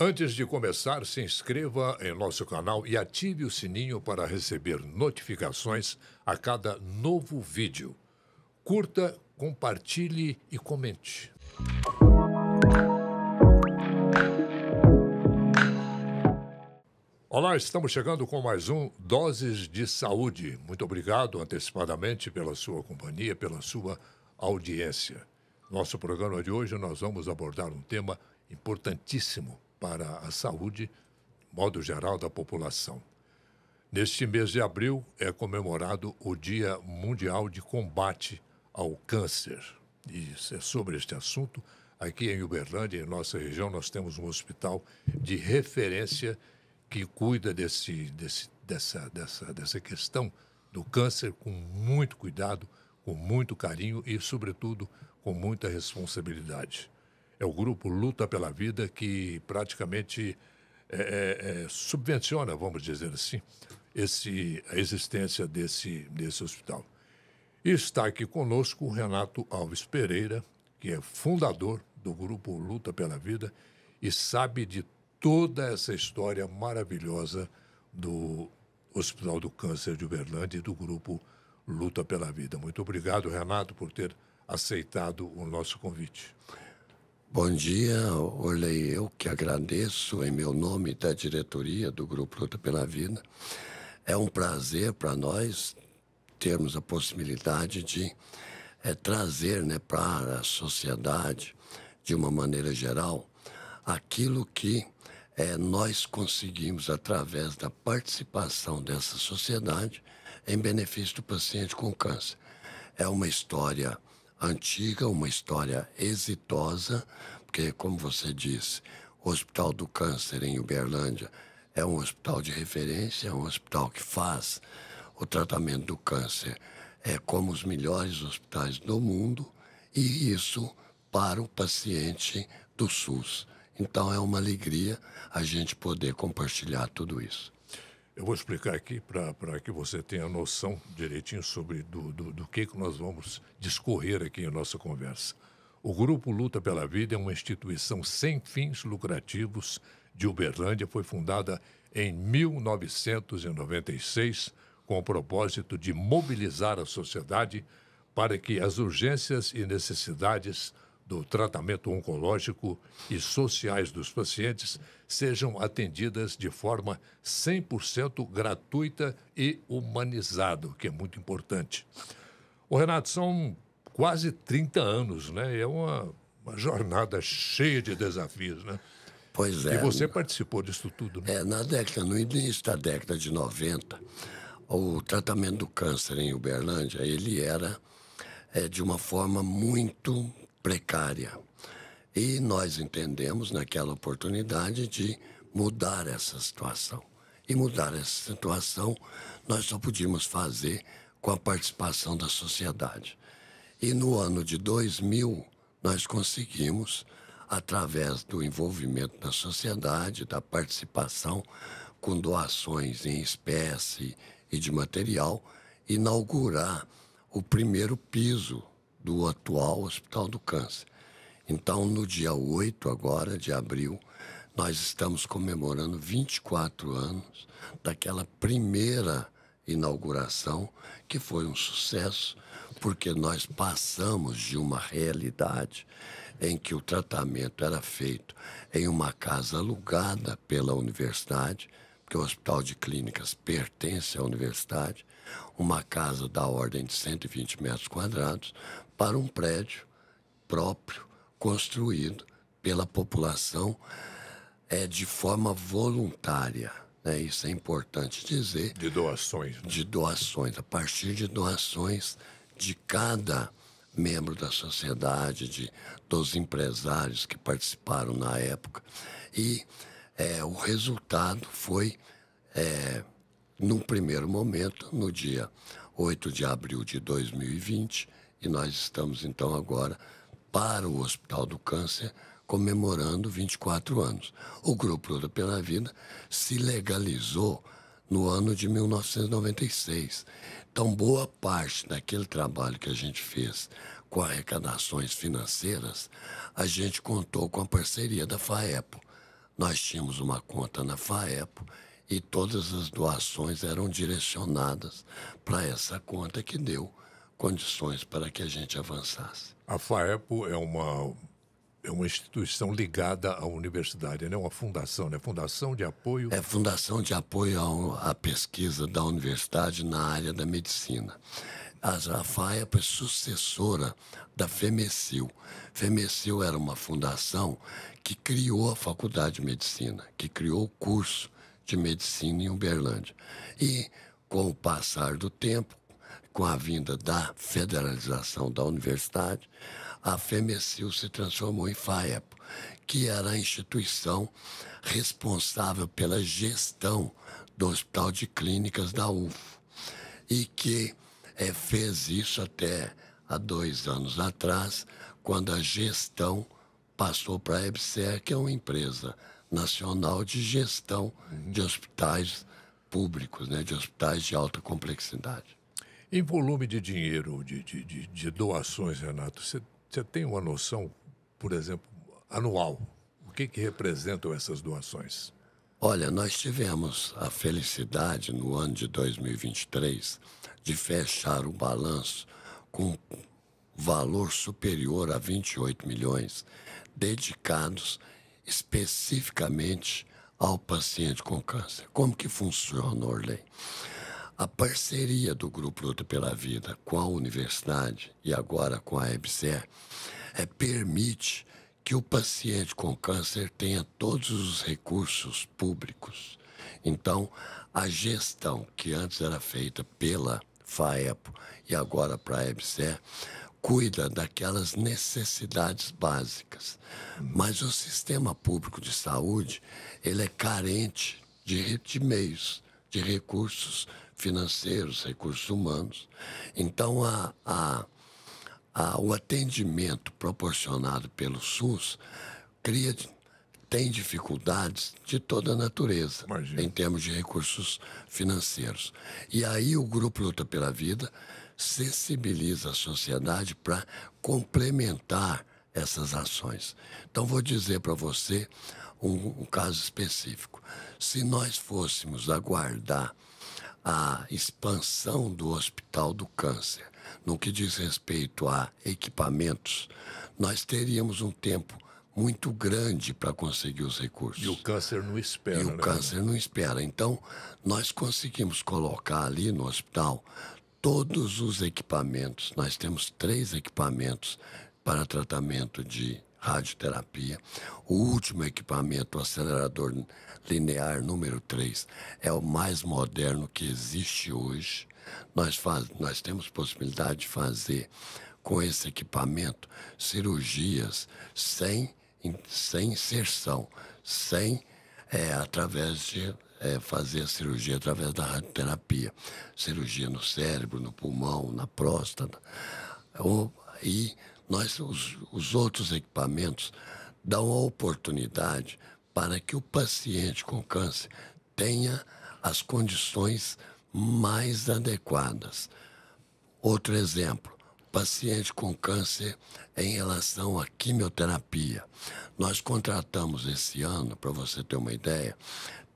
Antes de começar, se inscreva em nosso canal e ative o sininho para receber notificações a cada novo vídeo. Curta, compartilhe e comente. Olá, estamos chegando com mais um Doses de Saúde. Muito obrigado antecipadamente pela sua companhia, pela sua audiência. Nosso programa de hoje nós vamos abordar um tema importantíssimo para a saúde, de modo geral, da população. Neste mês de abril é comemorado o Dia Mundial de Combate ao Câncer. E é sobre este assunto, aqui em Uberlândia, em nossa região, nós temos um hospital de referência que cuida dessa questão do câncer com muito cuidado, com muito carinho e, sobretudo, com muita responsabilidade. É o grupo Luta pela Vida que praticamente subvenciona, vamos dizer assim, a existência desse hospital. E está aqui conosco o Renato Alves Pereira, que é fundador do grupo Luta pela Vida e sabe de toda essa história maravilhosa do Hospital do Câncer de Uberlândia e do grupo Luta pela Vida. Muito obrigado, Renato, por ter aceitado o nosso convite. Bom dia, Orley. Eu que agradeço em meu nome da diretoria do Grupo Luta pela Vida. É um prazer para nós termos a possibilidade de trazer para a sociedade, de uma maneira geral, aquilo que nós conseguimos através da participação dessa sociedade em benefício do paciente com câncer. É uma história antiga, uma história exitosa, porque, como você disse, o Hospital do Câncer em Uberlândia é um hospital de referência, é um hospital que faz o tratamento do câncer como os melhores hospitais do mundo, e isso para o paciente do SUS. Então é uma alegria a gente poder compartilhar tudo isso. Eu vou explicar aqui para que você tenha noção direitinho sobre do que nós vamos discorrer aqui em nossa conversa. O Grupo Luta pela Vida é uma instituição sem fins lucrativos de Uberlândia. Foi fundada em 1996 com o propósito de mobilizar a sociedade para que as urgências e necessidades do tratamento oncológico e sociais dos pacientes sejam atendidas de forma 100% gratuita e humanizada, que é muito importante. O Renato, são quase 30 anos, né? É uma jornada cheia de desafios, né? Pois é. E você participou disso tudo, né? No início da década de 90, o tratamento do câncer em Uberlândia, ele era de uma forma muito precária. E nós entendemos naquela oportunidade de mudar essa situação. E mudar essa situação nós só podíamos fazer com a participação da sociedade. E no ano de 2000 nós conseguimos, através do envolvimento da sociedade, da participação com doações em espécie e de material, inaugurar o primeiro piso do atual Hospital do Câncer. Então, no dia 8 agora, de abril, nós estamos comemorando 24 anos daquela primeira inauguração, que foi um sucesso, porque nós passamos de uma realidade em que o tratamento era feito em uma casa alugada pela universidade, porque o Hospital de Clínicas pertence à universidade, uma casa da ordem de 120 metros quadrados, para um prédio próprio, construído pela população de forma voluntária. Né? Isso é importante dizer. De doações. Né? De doações, a partir de doações de cada membro da sociedade, dos empresários que participaram na época. E o resultado foi, num primeiro momento, no dia 8 de abril de 2020, e nós estamos, então, agora para o Hospital do Câncer, comemorando 24 anos. O Grupo Luta pela Vida se legalizou no ano de 1996. Então, boa parte daquele trabalho que a gente fez com arrecadações financeiras, a gente contou com a parceria da FAEPO, nós tínhamos uma conta na FAEPO e todas as doações eram direcionadas para essa conta que deu condições para que a gente avançasse. A FAEPO é uma instituição ligada à universidade, né? Uma fundação, né? Fundação de Apoio. É Fundação de Apoio à Pesquisa da Universidade na área da medicina. A FAEP é sucessora da FEMECIL. FEMECIL era uma fundação que criou a Faculdade de Medicina, que criou o curso de medicina em Uberlândia. E, com o passar do tempo, com a vinda da federalização da universidade, a FEMECIL se transformou em FAEP, que era a instituição responsável pela gestão do Hospital de Clínicas da UFO e que fez isso até há 2 anos atrás, quando a gestão passou para a EBSER, que é uma empresa nacional de gestão de hospitais públicos, né, de hospitais de alta complexidade. Em volume de dinheiro, de doações, Renato, você tem uma noção, por exemplo, anual? O que representam essas doações? Olha, nós tivemos a felicidade no ano de 2023 de fechar o balanço com valor superior a 28 milhões dedicados especificamente ao paciente com câncer. Como que funciona, Orley? A parceria do Grupo Luta pela Vida com a universidade e agora com a EBSER permite que o paciente com câncer tenha todos os recursos públicos. Então, a gestão que antes era feita pela FAEPO e agora para a EBSER cuida daquelas necessidades básicas. Mas o sistema público de saúde, ele é carente de meios, de recursos financeiros, recursos humanos. Então, o atendimento proporcionado pelo SUS tem dificuldades de toda a natureza, Imagina. em termos de recursos financeiros. E aí o Grupo Luta pela Vida sensibiliza a sociedade para complementar essas ações. Então, vou dizer para você um caso específico. Se nós fôssemos aguardar a expansão do Hospital do Câncer, no que diz respeito a equipamentos, nós teríamos um tempo muito grande para conseguir os recursos. E o câncer não espera, E né? o câncer não espera. Então, nós conseguimos colocar ali no hospital todos os equipamentos. Nós temos 3 equipamentos para tratamento de radioterapia. O último equipamento, o acelerador linear número 3, é o mais moderno que existe hoje. Nós temos possibilidade de fazer com esse equipamento cirurgias sem inserção, através de fazer a cirurgia através da radioterapia. Cirurgia no cérebro, no pulmão, na próstata. E os outros equipamentos dão a oportunidade para que o paciente com câncer tenha as condições mais adequadas. Outro exemplo, paciente com câncer em relação à quimioterapia. Nós contratamos esse ano, para você ter uma ideia,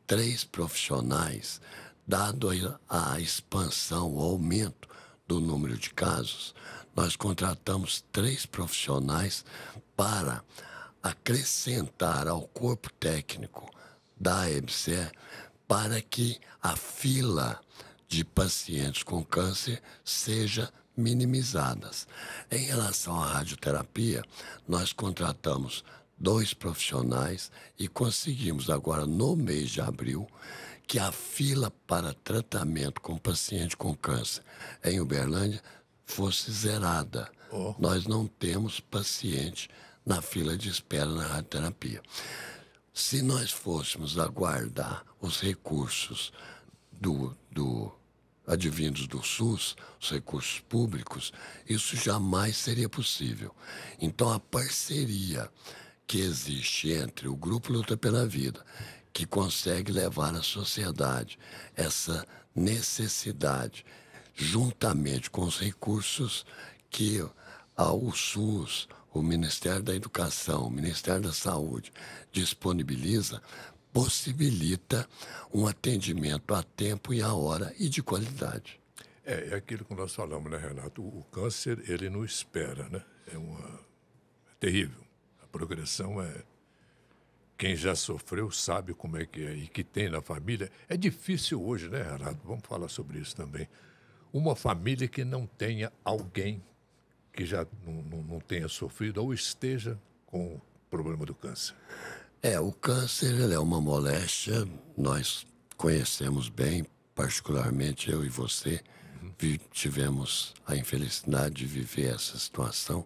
3 profissionais, dado a expansão, o aumento do número de casos, nós contratamos 3 profissionais para acrescentar ao corpo técnico da EBSER para que a fila de pacientes com câncer seja minimizadas. Em relação à radioterapia, nós contratamos 2 profissionais e conseguimos agora, no mês de abril, que a fila para tratamento com paciente com câncer em Uberlândia fosse zerada. Nós não temos paciente na fila de espera na radioterapia. Se nós fôssemos aguardar os recursos advindos do SUS, os recursos públicos, isso jamais seria possível. Então, a parceria que existe entre o Grupo Luta pela Vida, que consegue levar à sociedade essa necessidade, juntamente com os recursos que o SUS, o Ministério da Educação, o Ministério da Saúde disponibiliza, possibilita um atendimento a tempo e a hora e de qualidade. É aquilo que nós falamos, né, Renato? O câncer, ele não espera, né? É terrível. A progressão é... Quem já sofreu sabe como é que é e que tem na família. É difícil hoje, né, Renato? Vamos falar sobre isso também. Uma família que não tenha alguém que já não tenha sofrido ou esteja com o problema do câncer. O câncer ele é uma moléstia, nós conhecemos bem, particularmente eu e você, tivemos a infelicidade de viver essa situação,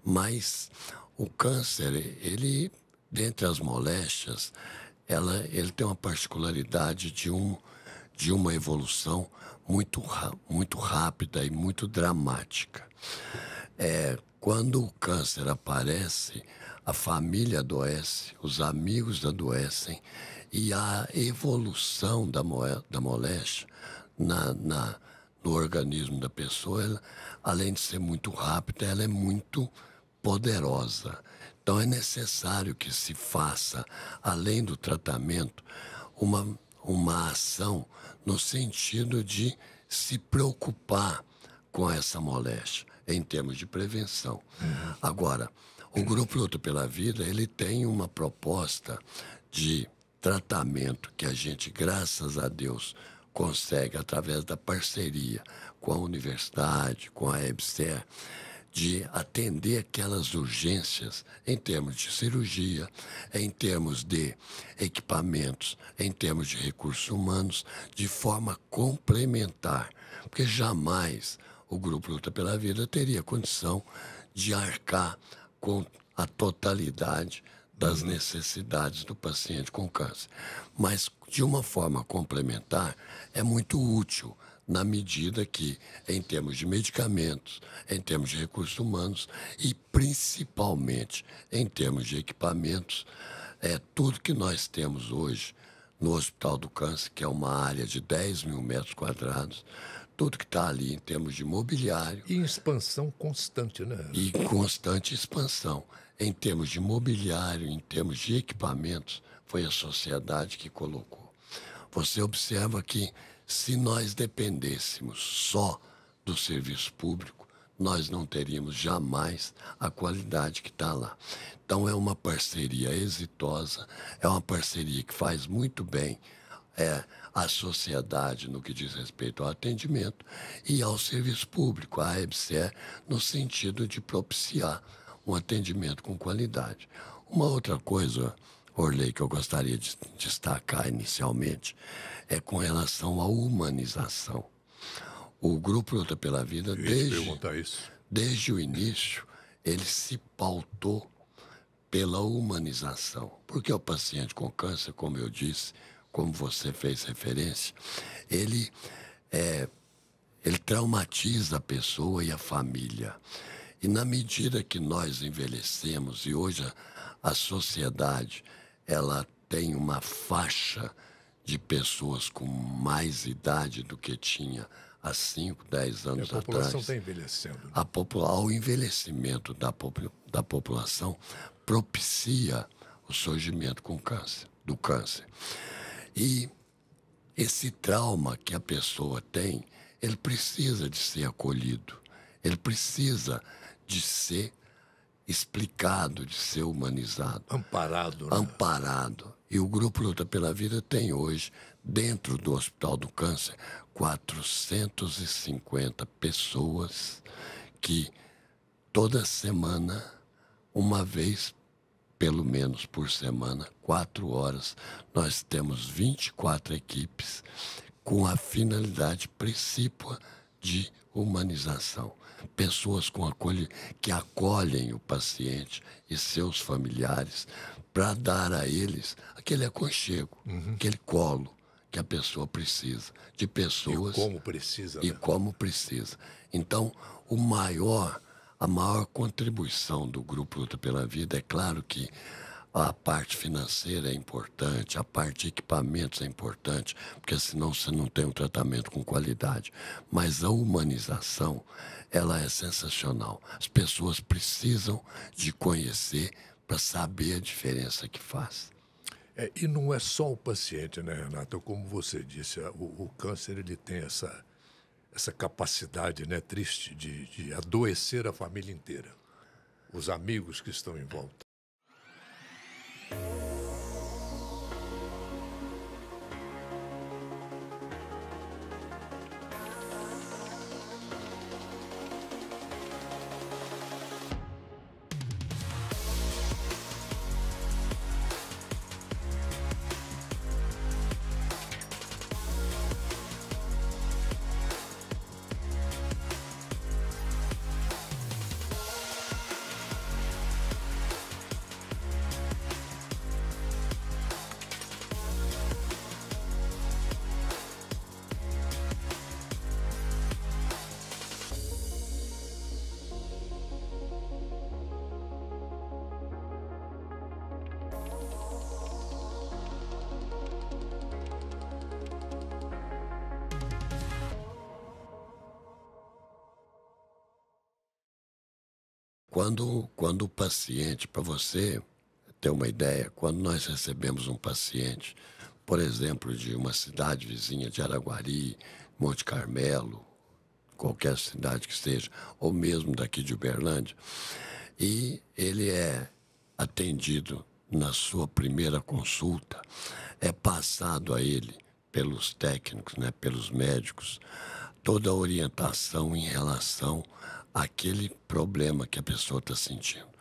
mas o câncer, ele, dentre as moléstias, ele tem uma particularidade de uma evolução muito rápida e muito dramática. Quando o câncer aparece, a família adoece, os amigos adoecem e a evolução da moléstia no organismo da pessoa, ela, além de ser muito rápida, ela é muito poderosa. Então é necessário que se faça, além do tratamento, uma ação no sentido de se preocupar com essa moléstia, em termos de prevenção. Agora, o Grupo Luta pela Vida, ele tem uma proposta de tratamento que a gente, graças a Deus, consegue através da parceria com a universidade, com a EBSER, de atender aquelas urgências em termos de cirurgia, em termos de equipamentos, em termos de recursos humanos, de forma complementar, porque jamais o Grupo Luta pela Vida teria condição de arcar com a totalidade das necessidades do paciente com câncer. Mas, de uma forma complementar, é muito útil na medida que, em termos de medicamentos, em termos de recursos humanos e, principalmente, em termos de equipamentos, tudo que nós temos hoje no Hospital do Câncer, que é uma área de 10 mil metros quadrados, tudo que está ali em termos de mobiliário... E em expansão constante, né? E constante expansão. Em termos de mobiliário, em termos de equipamentos, foi a sociedade que colocou. Você observa que, se nós dependêssemos só do serviço público, nós não teríamos jamais a qualidade que está lá. Então, é uma parceria exitosa, é uma parceria que faz muito bem à sociedade no que diz respeito ao atendimento e ao serviço público, à EBSER, no sentido de propiciar um atendimento com qualidade. Uma outra coisa, Orley, que eu gostaria de destacar inicialmente, é com relação à humanização. O Grupo Luta pela Vida, desde o início, ele se pautou pela humanização. Porque o paciente com câncer, como eu disse, como você fez referência, ele traumatiza a pessoa e a família. E na medida que nós envelhecemos, e hoje a sociedade ela tem uma faixa de pessoas com mais idade do que tinha há 5, 10 anos atrás. A população está envelhecendo. Né? O envelhecimento da população propicia o surgimento do câncer. E esse trauma que a pessoa tem, ele precisa de ser acolhido, ele precisa de ser explicado, de ser humanizado. Amparado. Né? Amparado. E o Grupo Luta pela Vida tem hoje, dentro do Hospital do Câncer, 450 pessoas que toda semana, uma vez pelo menos por semana, 4 horas, nós temos 24 equipes com a finalidade precípua de humanização. Pessoas que acolhem o paciente e seus familiares para dar a eles aquele aconchego, aquele colo que a pessoa precisa, de pessoas... E como precisa. E como precisa. Então, a maior contribuição do Grupo Luta pela Vida, é claro que A parte financeira é importante, a parte de equipamentos é importante, porque senão você não tem um tratamento com qualidade. Mas a humanização, ela é sensacional. As pessoas precisam de conhecer para saber a diferença que faz. E não é só o paciente, né, Renato? Como você disse, o câncer ele tem essa capacidade, né, triste de adoecer a família inteira, os amigos que estão em volta. Quando o paciente, para você ter uma ideia, quando nós recebemos um paciente, por exemplo, de uma cidade vizinha de Araguari, Monte Carmelo, qualquer cidade que seja, ou mesmo daqui de Uberlândia, e ele é atendido na sua primeira consulta, é passado a ele pelos técnicos, né, pelos médicos, toda a orientação em relação àquele problema que a pessoa está sentindo.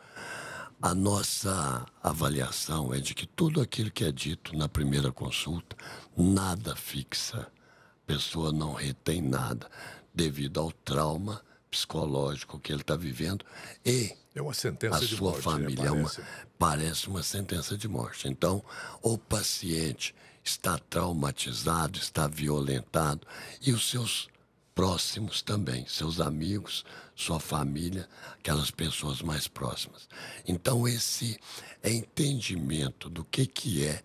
A nossa avaliação é de que tudo aquilo que é dito na primeira consulta, nada fixa. A pessoa não retém nada devido ao trauma psicológico que ele está vivendo e É uma a sentença de sua morte, né, família. parece. Parece uma sentença de morte. Então, o paciente está traumatizado, está violentado e os seus próximos também, seus amigos, sua família, aquelas pessoas mais próximas. Então, esse entendimento do que é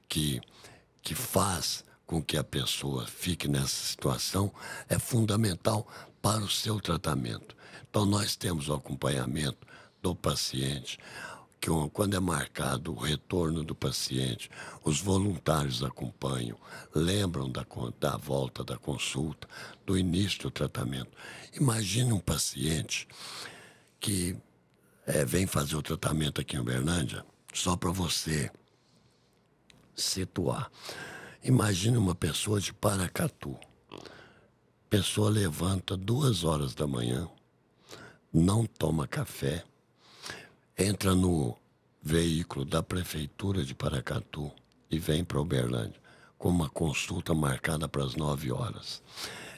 que, que faz com que a pessoa fique nessa situação é fundamental para o seu tratamento. Então, nós temos o acompanhamento do paciente, que quando é marcado o retorno do paciente, os voluntários acompanham, lembram da volta da consulta, do início do tratamento. Imagine um paciente que vem fazer o tratamento aqui em Uberlândia, só para você situar. Imagine uma pessoa de Paracatu. Pessoa levanta 2 horas da manhã, não toma café, entra no veículo da prefeitura de Paracatu e vem para Uberlândia com uma consulta marcada para as 9 horas.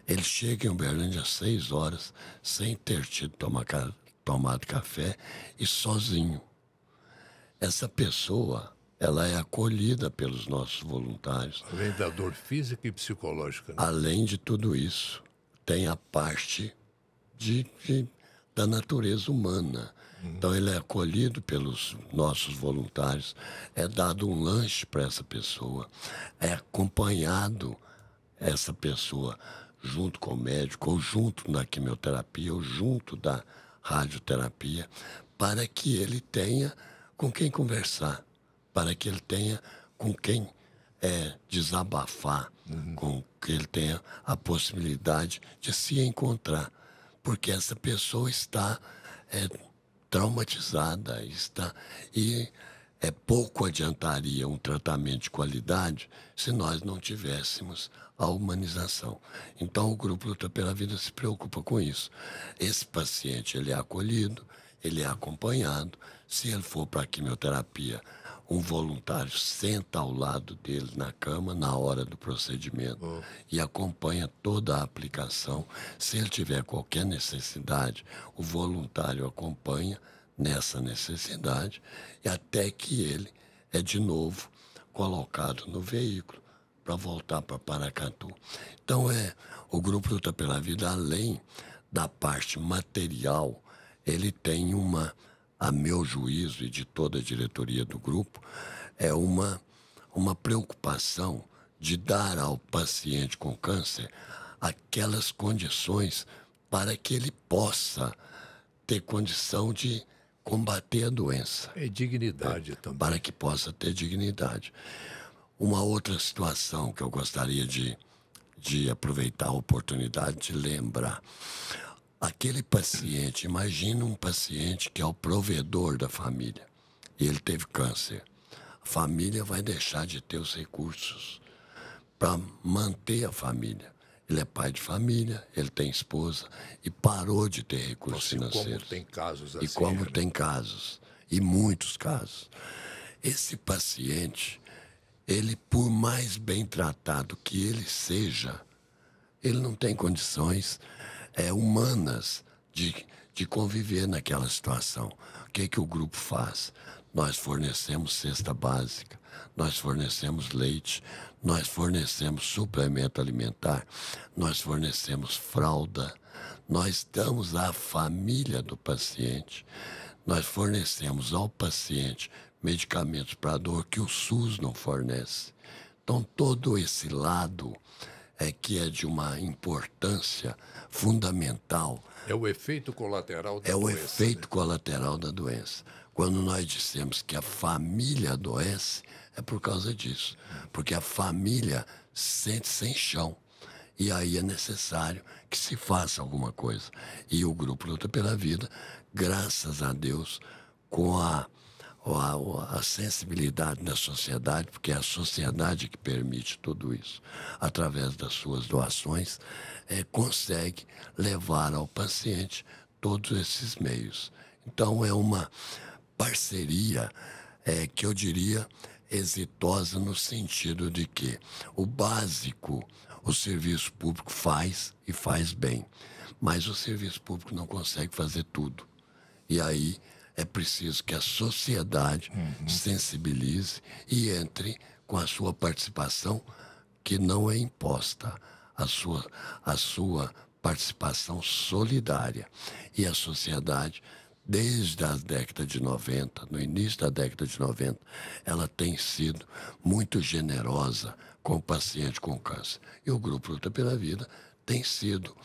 Ele chega em Uberlândia às 6 horas sem ter tido tomado café e sozinho. Essa pessoa, ela é acolhida pelos nossos voluntários. Além da dor física e psicológica, né? Além de tudo isso, tem a parte da natureza humana. Então, ele é acolhido pelos nossos voluntários, é dado um lanche para essa pessoa, é acompanhado essa pessoa junto com o médico, ou junto da quimioterapia, ou junto da radioterapia, para que ele tenha com quem conversar, para que ele tenha com quem desabafar, com que ele tenha a possibilidade de se encontrar, porque essa pessoa está traumatizada, e pouco adiantaria um tratamento de qualidade se nós não tivéssemos a humanização. Então, o Grupo Luta pela Vida se preocupa com isso. Esse paciente, ele é acolhido, ele é acompanhado. Se ele for para a quimioterapia, um voluntário senta ao lado dele na cama na hora do procedimento e acompanha toda a aplicação. Se ele tiver qualquer necessidade, o voluntário acompanha nessa necessidade e até que ele é de novo colocado no veículo para voltar para Paracatu. Então, o Grupo Luta pela Vida, além da parte material, ele tem uma a meu juízo e de toda a diretoria do grupo, é uma preocupação de dar ao paciente com câncer aquelas condições para que ele possa ter condição de combater a doença, É dignidade também. para que possa ter dignidade. Uma outra situação que eu gostaria de aproveitar a oportunidade de lembrar. Aquele paciente, imagina um paciente que é o provedor da família e ele teve câncer. A família vai deixar de ter os recursos para manter a família. Ele é pai de família, ele tem esposa e parou de ter recursos financeiros. Como tem casos assim. E como tem casos, e muitos casos. Esse paciente, ele, por mais bem tratado que ele seja, ele não tem condições humanas de conviver naquela situação. O que o grupo faz? Nós fornecemos cesta básica, nós fornecemos leite, nós fornecemos suplemento alimentar, nós fornecemos fralda, nós damos à família do paciente, nós fornecemos ao paciente medicamentos para dor que o SUS não fornece. Então, todo esse lado que é de uma importância fundamental. É o efeito colateral da doença. É o efeito colateral da doença. Quando nós dissemos que a família adoece, é por causa disso. Porque a família se sente sem chão. E aí é necessário que se faça alguma coisa. E o Grupo Luta pela Vida, graças a Deus, com a sensibilidade da sociedade, porque é a sociedade que permite tudo isso, através das suas doações, consegue levar ao paciente todos esses meios. Então, é uma parceria que eu diria exitosa no sentido de que o básico, o serviço público faz e faz bem, mas o serviço público não consegue fazer tudo. E aí é preciso que a sociedade sensibilize e entre com a sua participação, que não é imposta, a sua participação solidária. E a sociedade, desde a década de 90, no início da década de 90, ela tem sido muito generosa com o paciente com câncer. E o Grupo Luta pela Vida tem sido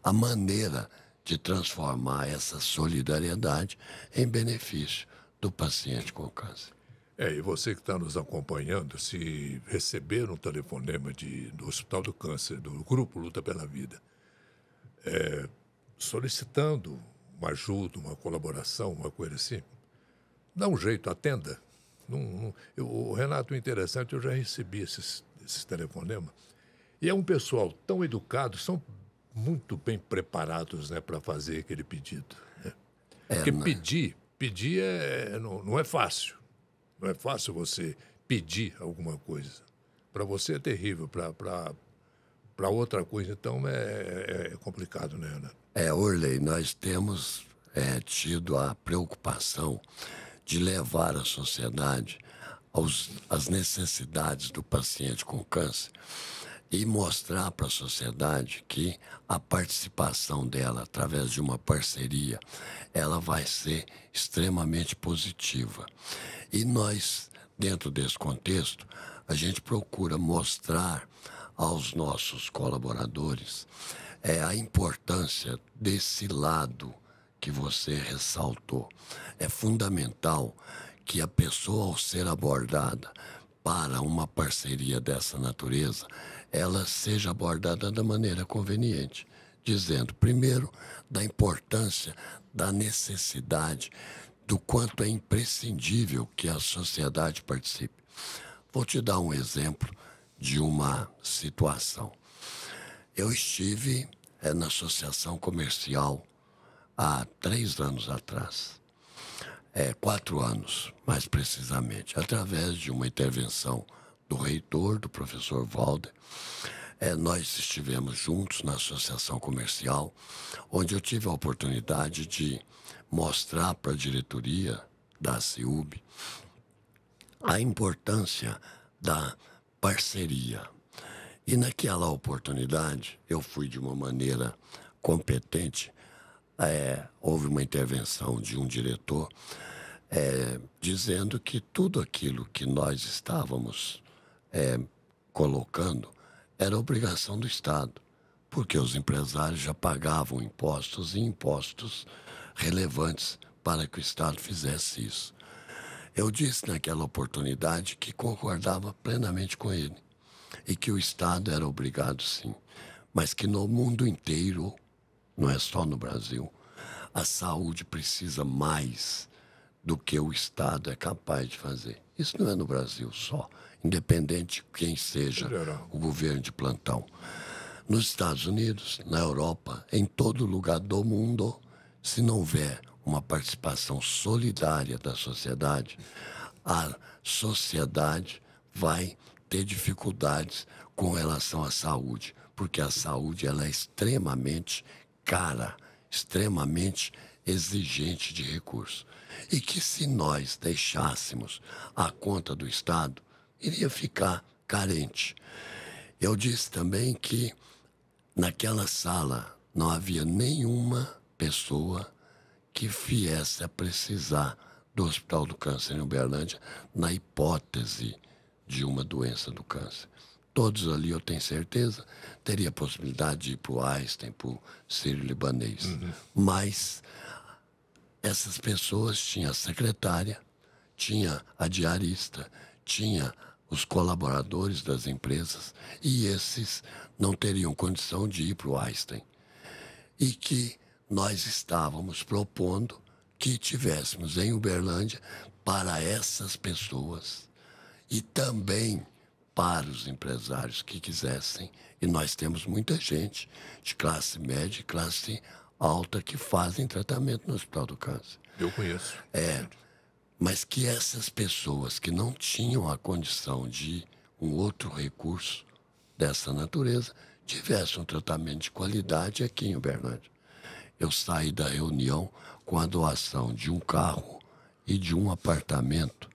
a maneira de transformar essa solidariedade em benefício do paciente com câncer. E você que está nos acompanhando, se receber um telefonema do Hospital do Câncer, do Grupo Luta pela Vida, solicitando uma ajuda, uma colaboração, uma coisa assim, dá um jeito, atenda. O Renato, interessante, eu já recebi esses telefonemas, e é um pessoal tão educado, são muito bem preparados, né, para fazer aquele pedido. Né? Porque pedir não é fácil. Não é fácil você pedir alguma coisa. Para você é terrível, para outra coisa, então, é complicado, né, Renato? Orley, nós temos tido a preocupação de levar a sociedade às necessidades do paciente com câncer e mostrar para a sociedade que a participação dela, através de uma parceria, ela vai ser extremamente positiva. E nós, dentro desse contexto, a gente procura mostrar aos nossos colaboradores a importância desse lado que você ressaltou. É fundamental que a pessoa, ao ser abordada para uma parceria dessa natureza, ela seja abordada da maneira conveniente, dizendo, primeiro, da importância, da necessidade, do quanto é imprescindível que a sociedade participe. Vou te dar um exemplo de uma situação. Eu estive na associação comercial há 3 anos atrás, 4 anos, mais precisamente, através de uma intervenção do reitor, do professor Walder. Nós estivemos juntos na associação comercial, onde eu tive a oportunidade de mostrar para a diretoria da CIUB a importância da parceria. E naquela oportunidade, eu fui de uma maneira competente houve uma intervenção de um diretor dizendo que tudo aquilo que nós estávamos colocando era obrigação do Estado, porque os empresários já pagavam impostos e impostos relevantes para que o Estado fizesse isso. Eu disse naquela oportunidade que concordava plenamente com ele e que o Estado era obrigado, sim, mas que no mundo inteiro, não é só no Brasil, a saúde precisa mais do que o Estado é capaz de fazer. Isso não é no Brasil só, independente de quem seja o governo de plantão. Nos Estados Unidos, na Europa, em todo lugar do mundo, se não houver uma participação solidária da sociedade, a sociedade vai ter dificuldades com relação à saúde, porque a saúde ela é extremamente cara, extremamente exigente de recursos. E que se nós deixássemos a conta do Estado, iria ficar carente. Eu disse também que naquela sala não havia nenhuma pessoa que viesse a precisar do Hospital do Câncer em Uberlândia na hipótese de uma doença do câncer. Todos ali, eu tenho certeza, teria a possibilidade de ir para o Einstein, para o Sírio-Libanês. Mas essas pessoas tinham a secretária, tinha a diarista, tinha os colaboradores das empresas, e esses não teriam condição de ir para o Einstein. E que nós estávamos propondo que tivéssemos em Uberlândia para essas pessoas e também para os empresários que quisessem. E nós temos muita gente de classe média e classe alta que fazem tratamento no Hospital do Câncer. Eu conheço. Mas que essas pessoas que não tinham a condição de um outro recurso dessa natureza tivessem um tratamento de qualidade aqui em Uberlândia. Eu saí da reunião com a doação de um carro e de um apartamento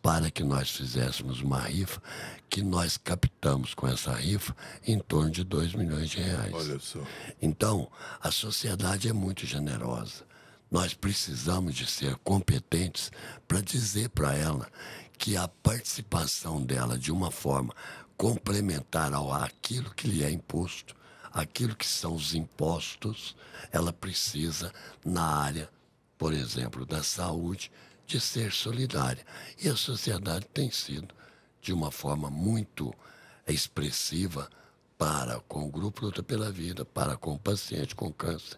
para que nós fizéssemos uma rifa, que nós captamos com essa rifa em torno de R$2 milhões. Olha só. Então, a sociedade é muito generosa. Nós precisamos de ser competentes para dizer para ela que a participação dela de uma forma complementar àquilo que lhe é imposto, aquilo que são os impostos, ela precisa, na área, por exemplo, da saúde, de ser solidária. E a sociedade tem sido, de uma forma muito expressiva, para com o Grupo Luta pela Vida, para com o paciente com câncer,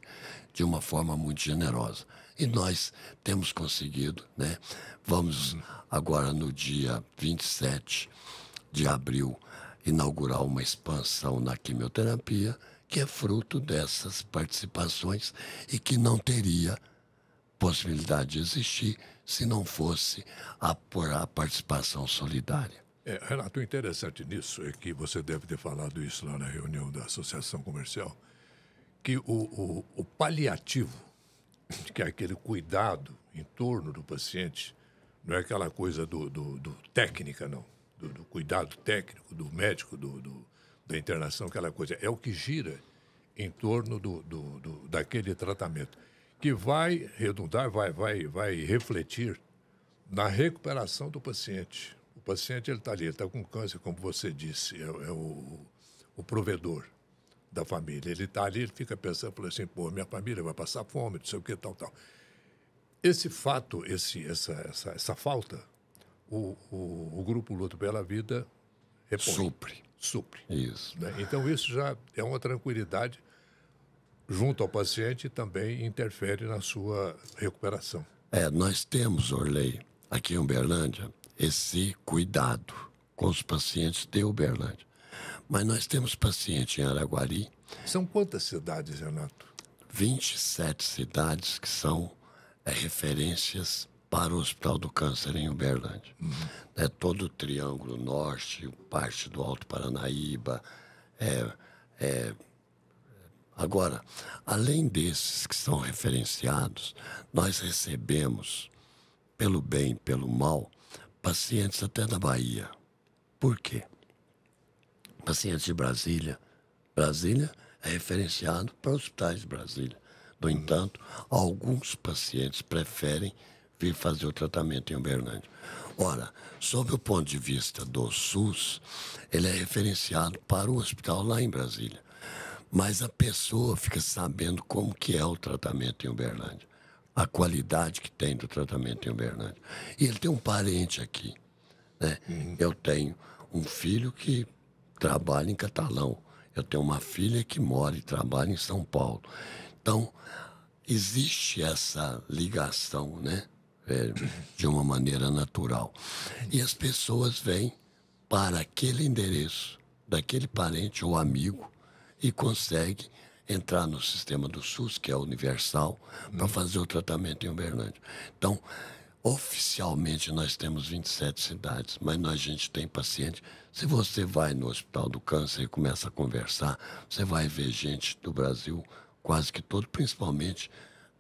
de uma forma muito generosa. E nós temos conseguido, né? Vamos agora, no dia 27 de abril, inaugurar uma expansão na quimioterapia, que é fruto dessas participações e que não teria possibilidade de existir se não fosse a participação solidária. Renato, o interessante nisso é que você deve ter falado isso lá na reunião da Associação Comercial, que o paliativo, que é aquele cuidado em torno do paciente, não é aquela coisa do técnica, não, do cuidado técnico, do médico, da internação, aquela coisa, é o que gira em torno daquele tratamento, que vai redundar, vai refletir na recuperação do paciente. O paciente ele está ali, ele está com câncer, como você disse, é o provedor da família. Ele está ali, ele fica pensando, fala assim, pô, minha família vai passar fome, não sei o que, tal. Esse fato, essa falta, o Grupo Luta pela Vida repõe. Supre. Isso. Né? Então, isso já é uma tranquilidade junto ao paciente e também interfere na sua recuperação. Nós temos, Orley, aqui em Uberlândia, esse cuidado com os pacientes de Uberlândia. Mas nós temos paciente em Araguari. São quantas cidades, Renato? 27 cidades que são referências para o Hospital do Câncer em Uberlândia. Todo o Triângulo Norte, parte do Alto Paranaíba. Agora, além desses que são referenciados, nós recebemos, pelo bem e pelo mal, pacientes até da Bahia. Por quê? Pacientes de Brasília. Brasília é referenciado para hospitais de Brasília. No entanto, alguns pacientes preferem vir fazer o tratamento em Uberlândia. Ora, sob o ponto de vista do SUS, ele é referenciado para o hospital lá em Brasília. Mas a pessoa fica sabendo como que é o tratamento em Uberlândia, a qualidade que tem do tratamento em Uberlândia. E ele tem um parente aqui, né? Eu tenho um filho que trabalha em Catalão. Eu tenho uma filha que mora e trabalha em São Paulo. Então, existe essa ligação, né? De uma maneira natural. E as pessoas vêm para aquele endereço daquele parente ou amigo e consegue entrar no sistema do SUS, que é universal, para fazer o tratamento em Uberlândia. Então, oficialmente nós temos 27 cidades, mas a gente tem paciente. Se você vai no Hospital do Câncer e começa a conversar, você vai ver gente do Brasil quase que todo, principalmente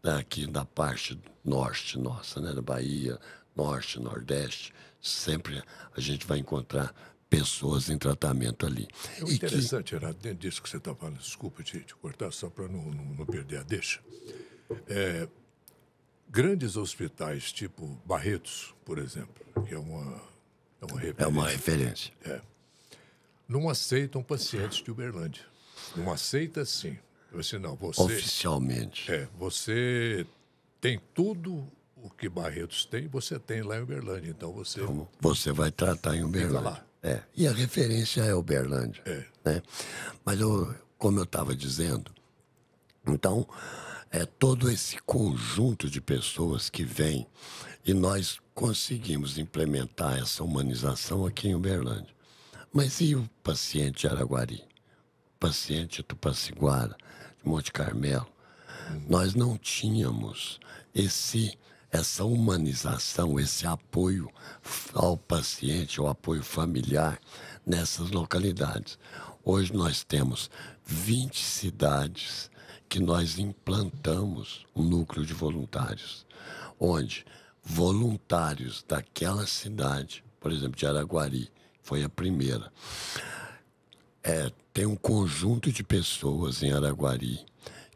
daqui da parte norte nossa, né, da Bahia, norte, nordeste. Sempre a gente vai encontrar pessoas em tratamento ali. O interessante, Gerardo, dentro disso que você está falando, desculpa te cortar, só para não perder a deixa. Grandes hospitais, tipo Barretos, por exemplo, que é uma referência. É uma referência. Não aceitam pacientes de Uberlândia. Não aceita, sim. Assim, não, você... Oficialmente. Você tem tudo o que Barretos tem, você tem lá em Uberlândia. Então, você vai tratar em Uberlândia. Fica lá. E a referência é Uberlândia. Né? Mas, como eu estava dizendo, então, todo esse conjunto de pessoas que vem e nós conseguimos implementar essa humanização aqui em Uberlândia. Mas e o paciente de Araguari? O paciente de Tupaciguara, de Monte Carmelo? Nós não tínhamos essa humanização, esse apoio ao paciente, o apoio familiar nessas localidades. Hoje nós temos 20 cidades que nós implantamos um núcleo de voluntários, onde voluntários daquela cidade, por exemplo, de Araguari, foi a primeira, tem um conjunto de pessoas em Araguari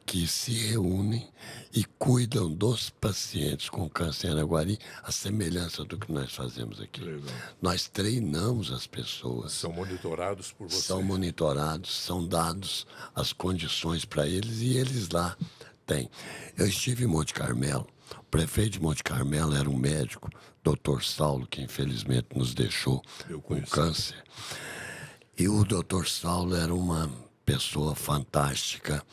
que se reúnem e cuidam dos pacientes com câncer em Araguari, a semelhança do que nós fazemos aqui. Legal. Nós treinamos as pessoas. São monitorados por vocês. São monitorados, são dados as condições para eles e eles lá têm. Eu estive em Monte Carmelo. O prefeito de Monte Carmelo era um médico, Dr. Saulo, que infelizmente nos deixou com câncer. E o Dr. Saulo era uma pessoa fantástica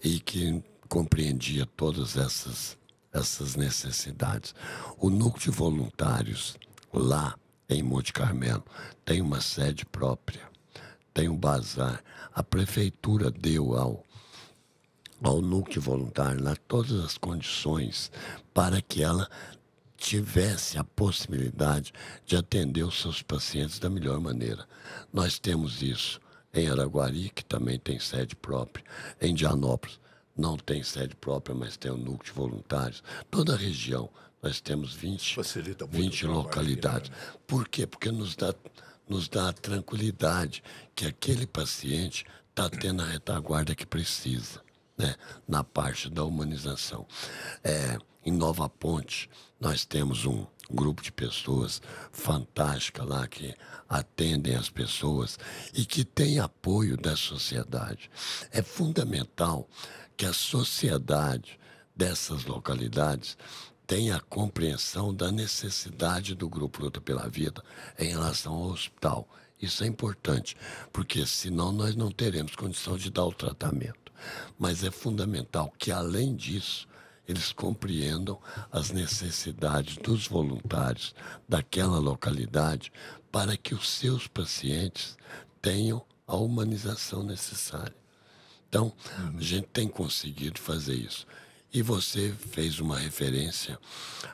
e que compreendia todas essas necessidades. O núcleo de voluntários lá em Monte Carmelo tem uma sede própria, tem um bazar. A prefeitura deu ao núcleo de voluntário lá todas as condições para que ela tivesse a possibilidade de atender os seus pacientes da melhor maneira. Nós temos isso em Araguari, que também tem sede própria. Em Indianópolis não tem sede própria, mas tem um núcleo de voluntários. Toda a região nós temos 20 localidades. Aqui, né? Por quê? Porque nos dá a tranquilidade que aquele paciente está tendo a retaguarda que precisa, né? Na parte da humanização. Em Nova Ponte, nós temos um grupo de pessoas fantástica lá que atendem as pessoas e que tem apoio da sociedade. É fundamental que a sociedade dessas localidades tenha a compreensão da necessidade do Grupo Luta pela Vida em relação ao hospital. Isso é importante, porque senão nós não teremos condição de dar o tratamento. Mas é fundamental que, além disso, eles compreendam as necessidades dos voluntários daquela localidade para que os seus pacientes tenham a humanização necessária. Então, a gente tem conseguido fazer isso. E você fez uma referência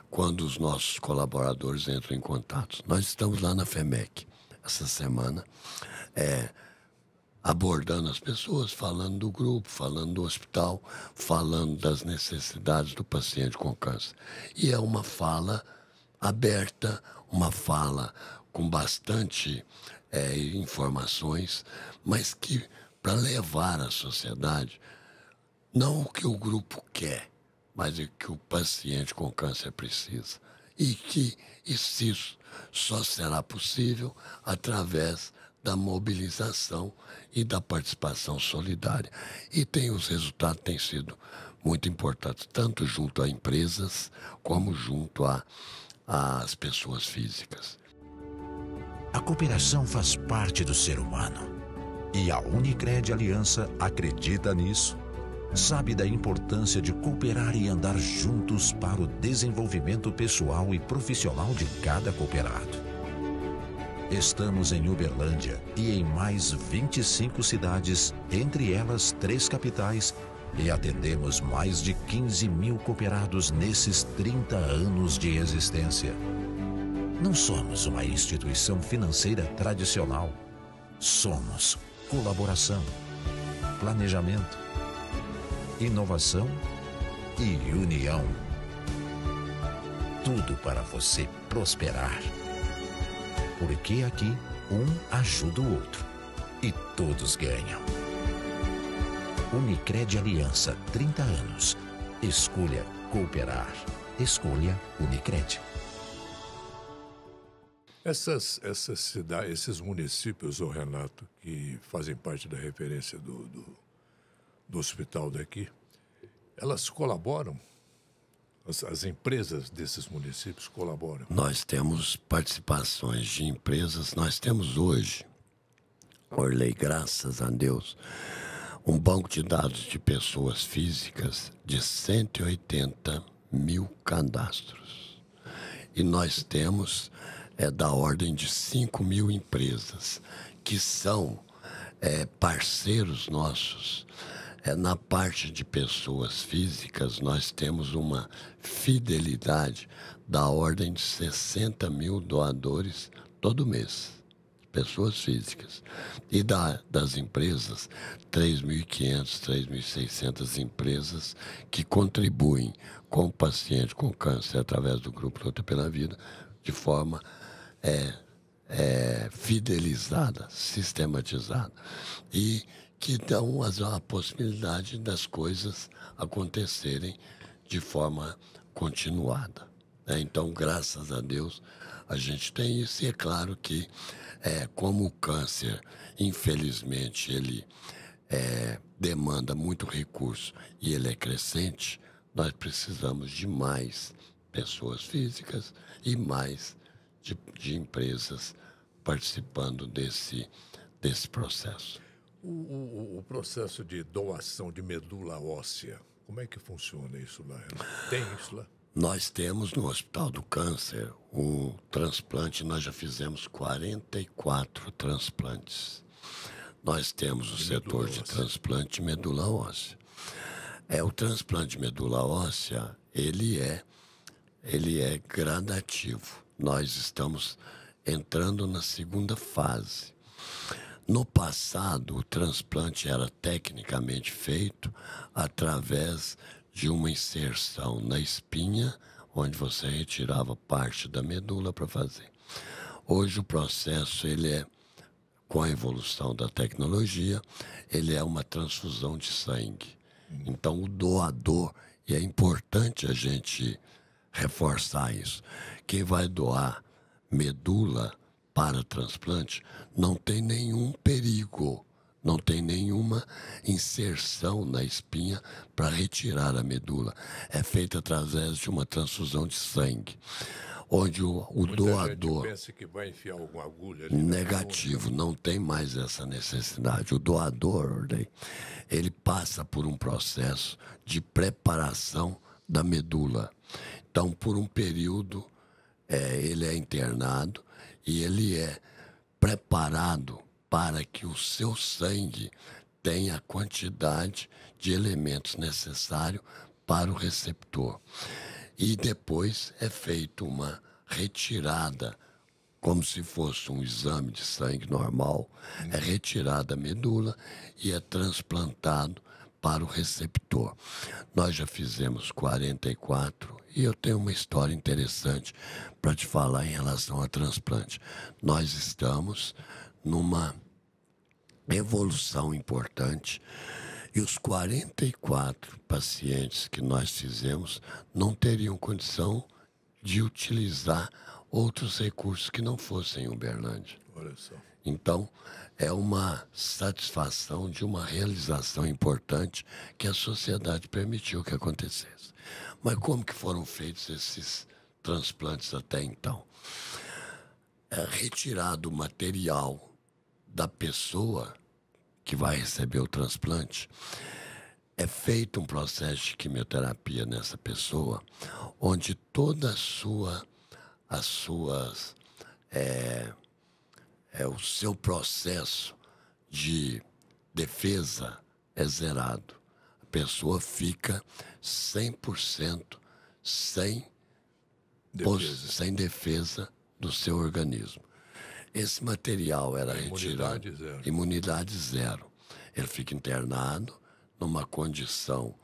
quando os nossos colaboradores entram em contato. Nós estamos lá na FEMEC essa semana, abordando as pessoas, falando do grupo, falando do hospital, falando das necessidades do paciente com câncer. E é uma fala aberta, uma fala com bastante informações, mas que, para levar à sociedade Não o que o grupo quer, mas o que o paciente com câncer precisa. E que isso só será possível através da mobilização e da participação solidária. E os resultados têm sido muito importantes, tanto junto a empresas como junto às pessoas físicas. A cooperação faz parte do ser humano. E a Unicred Aliança acredita nisso. Sabe da importância de cooperar e andar juntos para o desenvolvimento pessoal e profissional de cada cooperado. Estamos em Uberlândia e em mais 25 cidades, entre elas 3 capitais, e atendemos mais de 15 mil cooperados nesses 30 anos de existência. Não somos uma instituição financeira tradicional. Somos colaboração, planejamento, inovação e união. Tudo para você prosperar. Porque aqui, um ajuda o outro e todos ganham. Unicred Aliança, 30 anos. Escolha cooperar. Escolha Unicred. Essas cidades, esses municípios, ô Renato, que fazem parte da referência do hospital daqui, elas colaboram? As empresas desses municípios colaboram? Nós temos participações de empresas, nós temos hoje, Orley, graças a Deus, um banco de dados de pessoas físicas de 180 mil cadastros. E nós temos da ordem de 5 mil empresas que são parceiros nossos. Na parte de pessoas físicas, nós temos uma fidelidade da ordem de 60 mil doadores todo mês. Pessoas físicas. E das empresas, 3.500, 3.600 empresas que contribuem com o paciente com câncer através do Grupo Luta pela Vida de forma fidelizada, sistematizada. E que dão a possibilidade das coisas acontecerem de forma continuada. Então, graças a Deus, a gente tem isso. E é claro que, como o câncer, infelizmente, ele demanda muito recurso e ele é crescente, nós precisamos de mais pessoas físicas e mais de empresas participando desse processo. O processo de doação de medula óssea, como é que funciona isso lá? Tem isso lá? Nós temos no Hospital do Câncer um transplante, nós já fizemos 44 transplantes. Nós temos o setor de transplante de medula óssea. O transplante de medula óssea, ele é gradativo. Nós estamos entrando na segunda fase. No passado, o transplante era tecnicamente feito através de uma inserção na espinha, onde você retirava parte da medula para fazer. Hoje o processo, com a evolução da tecnologia, ele é uma transfusão de sangue. Então o doador, e é importante a gente reforçar isso, quem vai doar medula para transplante não tem nenhum perigo, não tem nenhuma inserção na espinha para retirar a medula. É feita através de uma transfusão de sangue, onde o doador... Gente pensa que vai enfiar alguma agulha ali. Negativo, não tem mais essa necessidade. O doador, ele passa por um processo de preparação da medula. Então, por um período, ele é internado e ele é preparado para que o seu sangue tenha a quantidade de elementos necessários para o receptor. E depois é feita uma retirada, como se fosse um exame de sangue normal, é retirada a medula e é transplantado para o receptor. Nós já fizemos 44 e eu tenho uma história interessante para te falar em relação a transplante. Nós estamos numa evolução importante E os 44 pacientes que nós fizemos não teriam condição de utilizar outros recursos que não fossem Uberlândia. Olha só. Então, é uma satisfação de uma realização importante que a sociedade permitiu que acontecesse. Mas como que foram feitos esses transplantes até então? É retirado o material da pessoa que vai receber o transplante, é feito um processo de quimioterapia nessa pessoa, onde toda o seu processo de defesa é zerado. A pessoa fica 100% sem defesa do seu organismo. Esse material era retirado. Imunidade zero. Ele fica internado numa condição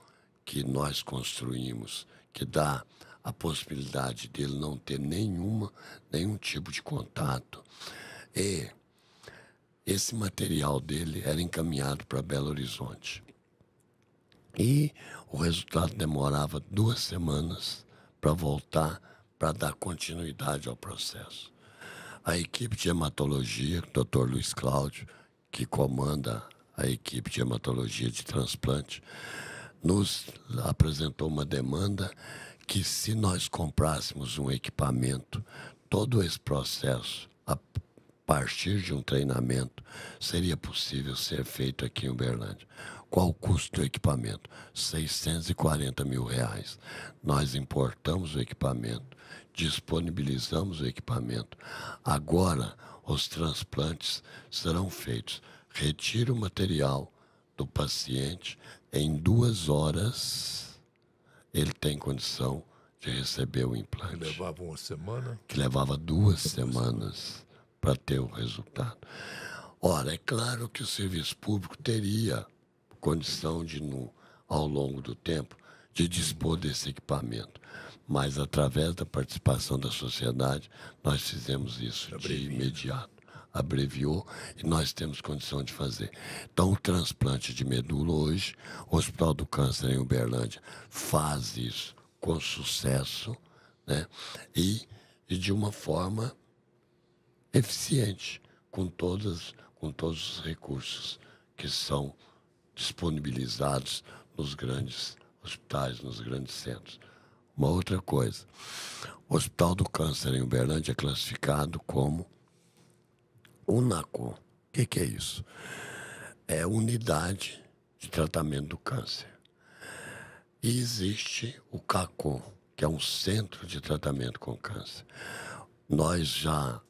que nós construímos, que dá a possibilidade dele não ter nenhum tipo de contato. E esse material dele era encaminhado para Belo Horizonte. E o resultado demorava 2 semanas para voltar, para dar continuidade ao processo. A equipe de hematologia, o Dr. Luiz Cláudio, que comanda a equipe de hematologia de transplante, nos apresentou uma demanda que, se nós comprássemos um equipamento, todo esse processo, a partir de um treinamento, seria possível ser feito aqui em Uberlândia. Qual o custo do equipamento? R$640 mil. Nós importamos o equipamento, disponibilizamos o equipamento. Agora, os transplantes serão feitos. Retira o material do paciente, em 2 horas ele tem condição de receber o implante. Que levava uma semana? Que levava 2 semanas para ter o resultado. Ora, é claro que o serviço público teria condição de, ao longo do tempo, de dispor desse equipamento. Mas, através da participação da sociedade, nós fizemos isso de imediato. Abreviou e nós temos condição de fazer. Então, o transplante de medula hoje, o Hospital do Câncer em Uberlândia faz isso com sucesso, né? E de uma forma eficiente, com todos os recursos que são disponibilizados nos grandes hospitais, nos grandes centros. Uma outra coisa, o Hospital do Câncer em Uberlândia é classificado como UNACOM. O que é isso? É Unidade de Tratamento do Câncer. E existe o CACOM, que é um Centro de Tratamento com Câncer. Nós já,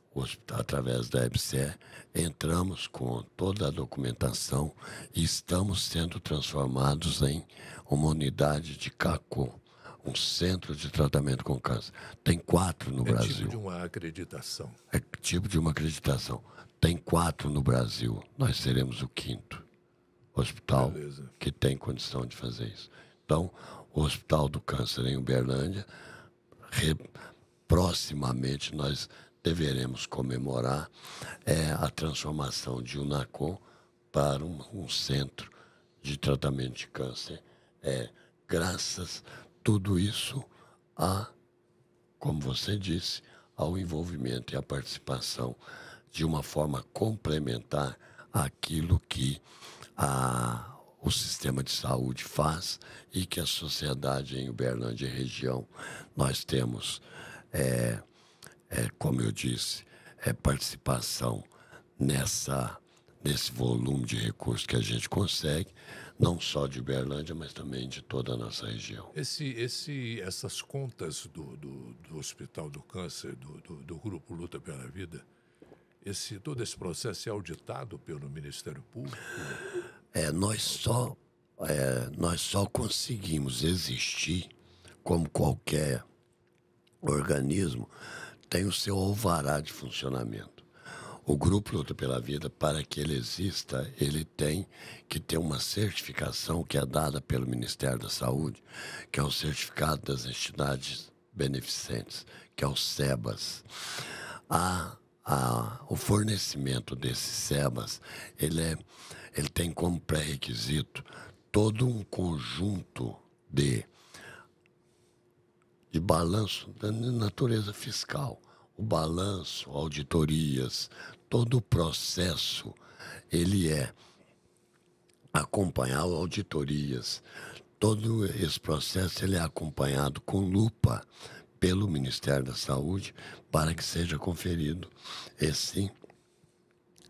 através da EBSER, entramos com toda a documentação e estamos sendo transformados em uma unidade de CACOM, um Centro de Tratamento com Câncer. Tem 4 no Brasil. É tipo de uma acreditação. É tipo de uma acreditação. Tem 4 no Brasil. Nós seremos o 5º hospital que tem condição de fazer isso. Então, o Hospital do Câncer em Uberlândia, proximamente nós deveremos comemorar a transformação de UNACOM para um centro de tratamento de câncer. Graças tudo isso como você disse, ao envolvimento e à participação de uma forma complementar àquilo que o sistema de saúde faz e que a sociedade em Uberlândia e região. Nós temos, como eu disse, participação nesse volume de recursos que a gente consegue, não só de Uberlândia, mas também de toda a nossa região. Essas contas do Hospital do Câncer, do Grupo Luta pela Vida, todo esse processo é auditado pelo Ministério Público? Nós só conseguimos existir como qualquer organismo, tem o seu alvará de funcionamento. O Grupo Luta pela Vida, para que ele exista, ele tem que ter uma certificação que é dada pelo Ministério da Saúde, que é o Certificado das Entidades Beneficentes, que é o SEBAS. O fornecimento desses SEBAS, ele tem como pré-requisito todo um conjunto de balanço da natureza fiscal. O balanço, auditorias, todo o processo, ele é acompanhado, auditorias, todo esse processo ele é acompanhado com lupa pelo Ministério da Saúde para que seja conferido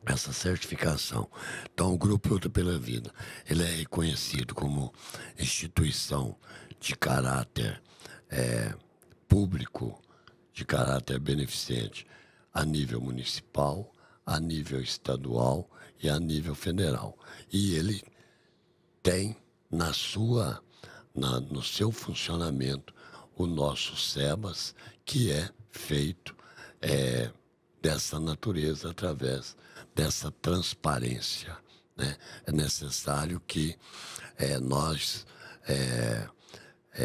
essa certificação. Então, o Grupo Luta pela Vida, ele é reconhecido como instituição de caráter público, de caráter beneficente, a nível municipal, a nível estadual e a nível federal. E ele tem no seu funcionamento o nosso SEBAS, que é feito dessa natureza através dessa transparência, né? É necessário que nós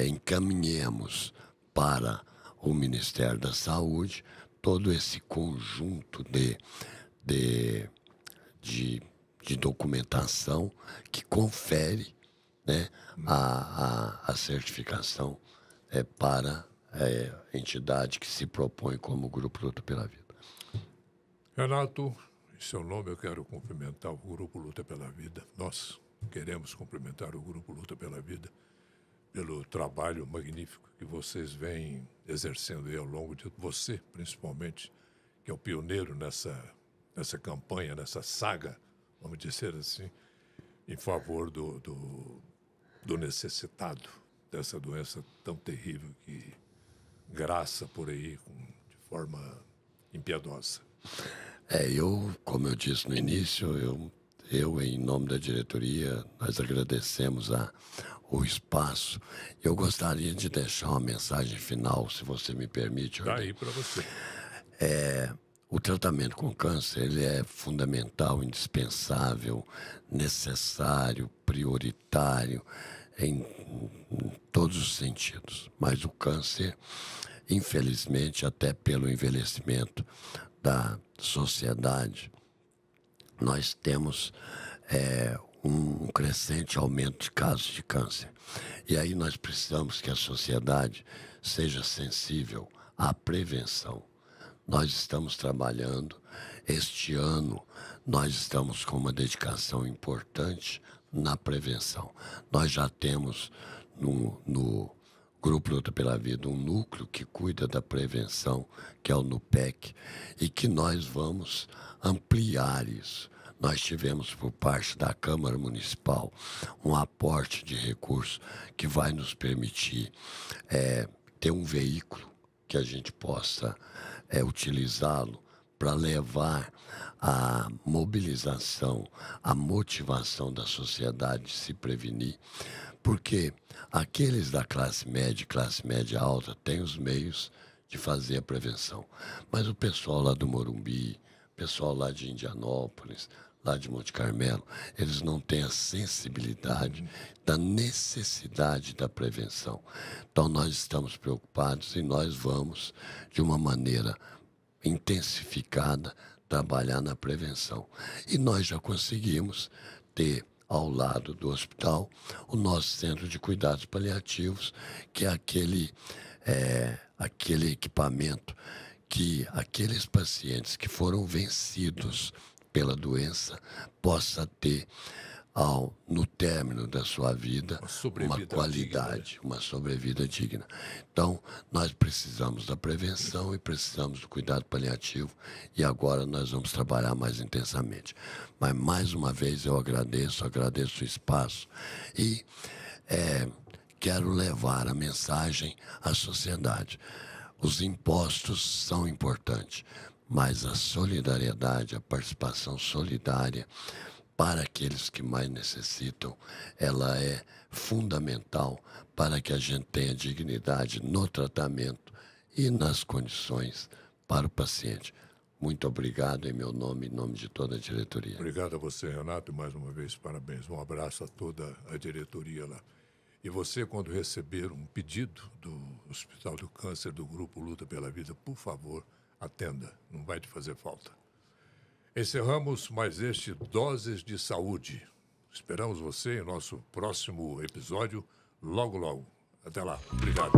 encaminhemos para o Ministério da Saúde todo esse conjunto de documentação que confere, né, a certificação para a entidade que se propõe como Grupo Luta pela Vida. Renato, em seu nome eu quero cumprimentar o Grupo Luta pela Vida. Nós queremos cumprimentar o Grupo Luta pela Vida pelo trabalho magnífico que vocês vêm exercendo aí ao longo de você, principalmente, que é o pioneiro nessa campanha, nessa saga, vamos dizer assim, em favor do necessitado dessa doença tão terrível que graça por aí de forma impiedosa. Como eu disse no início, eu em nome da diretoria, nós agradecemos o espaço. Eu gostaria de deixar uma mensagem final, se você me permite. Dá aí para você. O tratamento com câncer, ele é fundamental, indispensável, necessário, prioritário, em todos os sentidos. Mas o câncer, infelizmente, até pelo envelhecimento da sociedade, nós temos um crescente aumento de casos de câncer. E aí nós precisamos que a sociedade seja sensível à prevenção. Nós estamos trabalhando, este ano nós estamos com uma dedicação importante na prevenção. Nós já temos no Grupo Luta pela Vida um núcleo que cuida da prevenção, que é o NUPEC, e que nós vamos ampliar isso. Nós tivemos por parte da Câmara Municipal um aporte de recursos que vai nos permitir ter um veículo que a gente possa utilizá-lo para levar a mobilização, a motivação da sociedade de se prevenir, porque aqueles da classe média alta, têm os meios de fazer a prevenção. Mas o pessoal lá do Morumbi, o pessoal lá de Indianópolis, lá de Monte Carmelo, eles não têm a sensibilidade da necessidade da prevenção. Então nós estamos preocupados e nós vamos, de uma maneira intensificada, trabalhar na prevenção. E nós já conseguimos ter ao lado do hospital o nosso centro de cuidados paliativos, que é aquele equipamento que aqueles pacientes que foram vencidos pela doença possa ter, no término da sua vida, uma qualidade, digna, né? Uma sobrevida digna. Então, nós precisamos da prevenção e precisamos do cuidado paliativo, e agora nós vamos trabalhar mais intensamente. Mas, mais uma vez, eu agradeço o espaço e quero levar a mensagem à sociedade. Os impostos são importantes, mas a solidariedade, a participação solidária para aqueles que mais necessitam, ela é fundamental para que a gente tenha dignidade no tratamento e nas condições para o paciente. Muito obrigado em meu nome, em nome de toda a diretoria. Obrigado a você, Renato, e mais uma vez parabéns. Um abraço a toda a diretoria lá. E você, quando receber um pedido do Hospital do Câncer, do Grupo Luta pela Vida, por favor, atenda, não vai te fazer falta. Encerramos mais este Doses de Saúde. Esperamos você em nosso próximo episódio, logo, logo. Até lá. Obrigado.